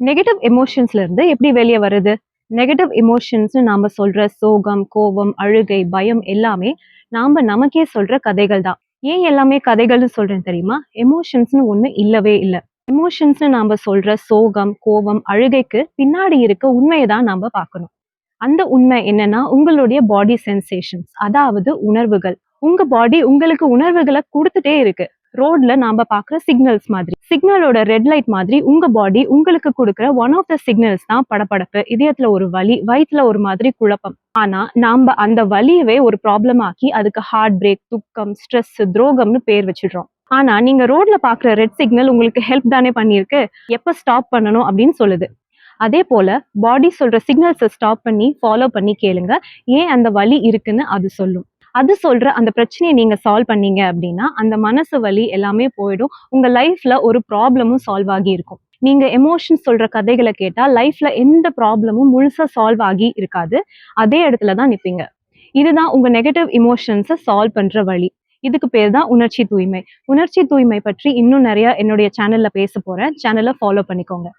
Negative எமோஷன்ஸ்ல இருந்து எப்படி வெளிய வருது? நெகட்டிவ் எமோஷன்ஸ்னு நாம சொல்ற சோகம், கோபம், அழுகை, பயம் எல்லாமே நமக்கே சொல்ற கதைகள் தான். ஏன் எல்லாமே கதைகள்னு சொல்றேன் தெரியுமா? எமோஷன்ஸ்னு ஒண்ணு இல்லவே இல்ல. எமோஷன்ஸ்னு நாம சொல்ற சோகம், கோபம், அழுகைக்கு பின்னாடி இருக்க உண்மைய தான் நாம பார்க்கணும். அந்த உண்மை என்னன்னா, உங்களுடைய பாடி சென்சேஷன்ஸ். அதாவது உணர்வுகள். உங்க பாடி உங்களுக்கு உணர்வுகள குடுத்துட்டே இருக்கு. ரோட்ல நாம பார்க்குற சிக்னல்ஸ் மாதிரி. சிக்னலோட ரெட் லைட் மாதிரி உங்க பாடி உங்களுக்கு குடுக்குற ஒன் ஆஃப் த சிக்னல்ஸ் தான் படபடப்பு, இதயத்துல ஒரு வலி, வயித்துல ஒரு மாதிரி குழப்பம். ஆனா நாம அந்த வலியவே ஒரு ப்ராப்ளம் ஆக்கி அதுக்கு ஹார்ட் பிரேக், துக்கம், ஸ்ட்ரெஸ், துரோகம்னு பேர் வச்சிடுறோம். ஆனா நீங்க ரோட்ல பார்க்குற ரெட் சிக்னல் உங்களுக்கு ஹெல்ப் தானே பண்ணியிருக்கு. எப்ப ஸ்டாப் பண்ணணும் அப்படின்னு சொல்லுது. அதே போல பாடி சொல்ற சிக்னல்ஸை ஸ்டாப் பண்ணி ஃபாலோ பண்ணி கேளுங்க. ஏன் அந்த வலி இருக்குன்னு அது சொல்லும். அது சொல்ற அந்த பிரச்சனையை நீங்க சால்வ் பண்ணீங்க அப்படின்னா அந்த மனசு வலி எல்லாமே போயிடும். உங்க லைஃப்ல ஒரு ப்ராப்ளமும் சால்வ் ஆகி இருக்கும். நீங்க எமோஷன்ஸ் சொல்ற கதைகளை கேட்டா லைஃப்ல எந்த ப்ராப்ளமும் முழுசா சால்வ் ஆகி இருக்காது. அதே இடத்துல தான் நிப்பீங்க. இதுதான் உங்க நெகட்டிவ் எமோஷன்ஸை சால்வ் பண்ற வழி. இதுக்கு பேர் தான் உணர்ச்சி தூய்மை. உணர்ச்சி தூய்மை பற்றி இன்னும் நிறைய என்னுடைய சேனல்ல பேச போறேன். சேனலை ஃபாலோ பண்ணிக்கோங்க.